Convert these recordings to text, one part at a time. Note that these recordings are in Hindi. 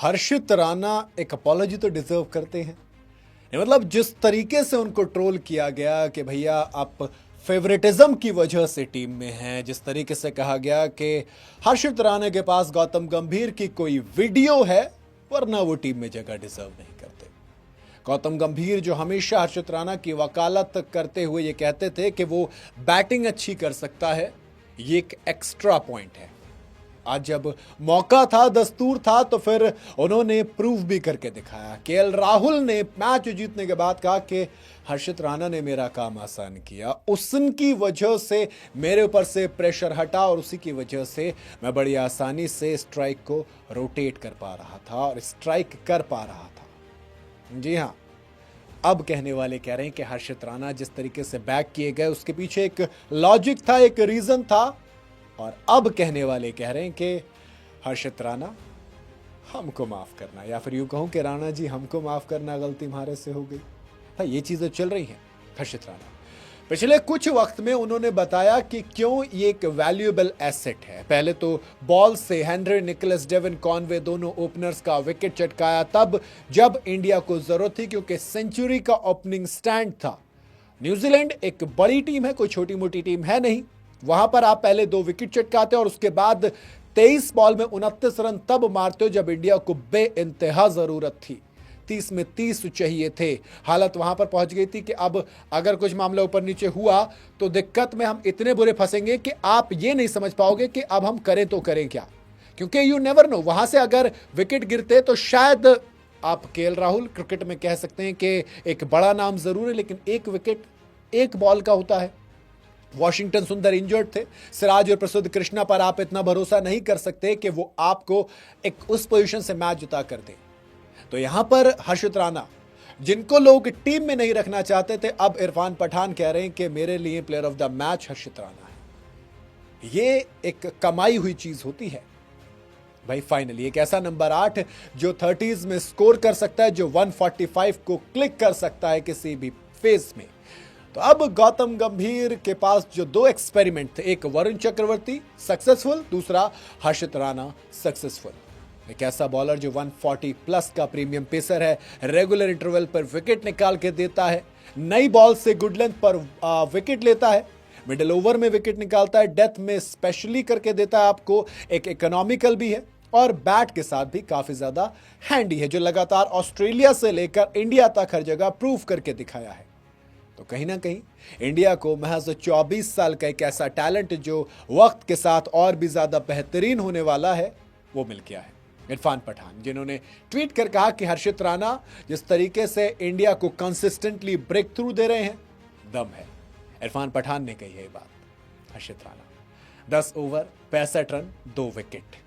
हर्षित राणा एक अपॉलॉजी तो डिजर्व करते हैं। मतलब जिस तरीके से उनको ट्रोल किया गया कि भैया आप फेवरेटिज्म की वजह से टीम में हैं, जिस तरीके से कहा गया कि हर्षित राणा के पास गौतम गंभीर की कोई वीडियो है वरना वो टीम में जगह डिजर्व नहीं करते। गौतम गंभीर जो हमेशा हर्षित राणा की वकालत करते हुए ये कहते थे कि वो बैटिंग अच्छी कर सकता है, ये एक एक्स्ट्रा पॉइंट है। आज जब मौका था, दस्तूर था, तो फिर उन्होंने प्रूव भी करके दिखाया। केएल राहुल ने मैच जीतने के बाद कहा कि हर्षित राणा ने मेरा काम आसान किया, उनकी वजह से मेरे ऊपर से प्रेशर हटा और उसी की वजह से मैं बड़ी आसानी से स्ट्राइक को रोटेट कर पा रहा था और स्ट्राइक कर पा रहा था। जी हाँ, अब कहने वाले कह रहे हैं कि हर्षित राणा जिस तरीके से बैक किए गए उसके पीछे एक लॉजिक था, एक रीजन था। और अब कहने वाले कह रहे हैं कि हर्षित राणा हमको माफ करना, या फिर यूं कहूं कि राणा जी हमको माफ करना, गलती हमारे से हो गई। हाँ, ये चीजें चल रही हैं। हर्षित राणा पिछले कुछ वक्त में उन्होंने बताया कि क्यों ये एक वैल्यूएबल एसेट है। पहले तो बॉल से हेनरी निकोलस, डेविन कॉनवे दोनों ओपनर्स का विकेट चटकाया तब जब इंडिया को जरूरत थी, क्योंकि सेंचुरी का ओपनिंग स्टैंड था। न्यूजीलैंड एक बड़ी टीम है, कोई छोटी मोटी टीम है नहीं। वहां पर आप पहले 2 विकेट चटकाते और उसके बाद 23 बॉल में 29 रन तब मारते हो जब इंडिया को बेइंतहा जरूरत थी। 30 में 30 चाहिए थे। हालत वहां पर पहुंच गई थी कि अब अगर कुछ मामला ऊपर नीचे हुआ तो दिक्कत में हम इतने बुरे फंसेंगे कि आप ये नहीं समझ पाओगे कि अब हम करें तो करें क्या, क्योंकि यू नेवर नो, वहां से अगर विकेट गिरते तो शायद आप केएल राहुल क्रिकेट में कह सकते हैं कि एक बड़ा नाम जरूर है, लेकिन एक विकेट एक बॉल का होता है। वॉशिंगटन सुंदर इंजर्ड थे। सिराज और प्रसिद्ध कृष्णा पर आप इतना भरोसा नहीं कर सकते कि वो आपको एक उस पोजीशन से मैच जिता कर दे। तो यहां पर हर्षित राणा, जिनको लोग टीम में नहीं रखना चाहते थे, अब इरफान पठान कह रहे हैं कि मेरे लिए प्लेयर ऑफ द मैच हर्षित राणा है। ये एक कमाई हुई चीज होती है भाई। फाइनली एक ऐसा नंबर 8 जो 30s में स्कोर कर सकता है, जो 145 को क्लिक कर सकता है किसी भी फेज में। तो अब गौतम गंभीर के पास जो 2 एक्सपेरिमेंट थे, एक वरुण चक्रवर्ती सक्सेसफुल, दूसरा हर्षित राणा सक्सेसफुल। एक ऐसा बॉलर जो 140 प्लस का प्रीमियम पेसर है, रेगुलर इंटरवल पर विकेट निकाल के देता है, नई बॉल से गुड लेंथ पर विकेट लेता है, मिडिल ओवर में विकेट निकालता है, डेथ में स्पेशली करके देता है आपको, एक इकोनॉमिकल भी है और बैट के साथ भी काफी ज्यादा हैंडी है, जो लगातार ऑस्ट्रेलिया से लेकर इंडिया तक हर जगह प्रूव करके दिखाया है। तो कहीं ना कहीं इंडिया को महज 24 साल का एक ऐसा टैलेंट जो वक्त के साथ और भी ज्यादा बेहतरीन होने वाला है, वो मिल गया है। इरफान पठान, जिन्होंने ट्वीट कर कहा कि हर्षित राणा जिस तरीके से इंडिया को कंसिस्टेंटली ब्रेक थ्रू दे रहे हैं, दम है। इरफान पठान ने कही है ये बात। Harshit Rana 10 over 65 run 2 wicket,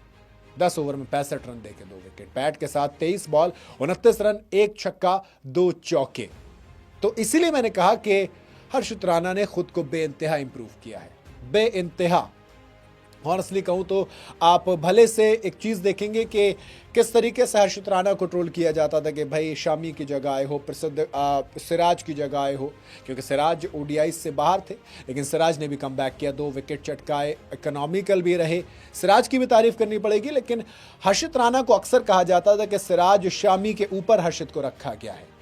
10 over में 65 रन देके 2 विकेट, बैट के साथ 23 बॉल 29 रन, 1 छक्का 2 चौके। तो इसीलिए मैंने कहा कि हर्षित राणा ने खुद को बेइंतहा इंप्रूव किया है, बेइंतहा। ऑनेस्टली कहूं तो आप भले से एक चीज देखेंगे कि किस तरीके से हर्षित राणा को ट्रोल किया जाता था कि भाई शामी की जगह आए हो, प्रसिद्ध सिराज की जगह आए हो, क्योंकि सिराज ओडीआई से बाहर थे, लेकिन सिराज ने भी कम बैक किया, 2 विकेट चटकाए, इकोनॉमिकल भी रहे। सिराज की भी तारीफ करनी पड़ेगी, लेकिन हर्षित राणा को अक्सर कहा जाता था कि सिराज शामी के ऊपर हर्षित को रखा गया है।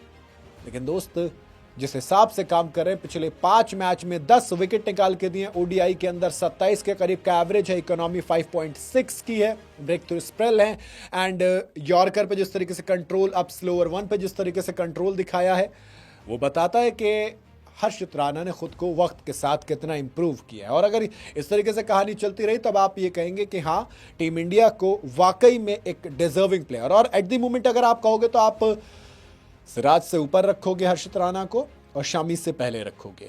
लेकिन दोस्त, जिस हिसाब से काम कर रहे हैं, पिछले 5 मैच में 10 विकेट निकाल के दिए, ओडीआई के अंदर 27 के करीब का एवरेज है, इकोनॉमी 5.6 की है, ब्रेक थ्रू स्पेल है, एंड यॉर्कर पे जिस तरीके से कंट्रोल, अब स्लोअर 1 पे जिस तरीके से कंट्रोल दिखाया है, वो बताता है कि हर्षित राणा ने खुद को वक्त के साथ कितना इंप्रूव किया है। और अगर इस तरीके से कहानी चलती रही तब आप ये कहेंगे कि हाँ, टीम इंडिया को वाकई में एक डिजर्विंग प्लेयर, और एट द मोमेंट अगर आप कहोगे तो आप सिराज से ऊपर रखोगे हर्षित राणा को और शामी से पहले रखोगे,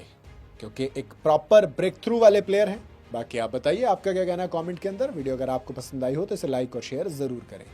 क्योंकि एक प्रॉपर ब्रेक थ्रू वाले प्लेयर हैं। बाकी आप बताइए आपका क्या कहना है कमेंट के अंदर। वीडियो अगर आपको पसंद आई हो तो इसे लाइक और शेयर जरूर करें।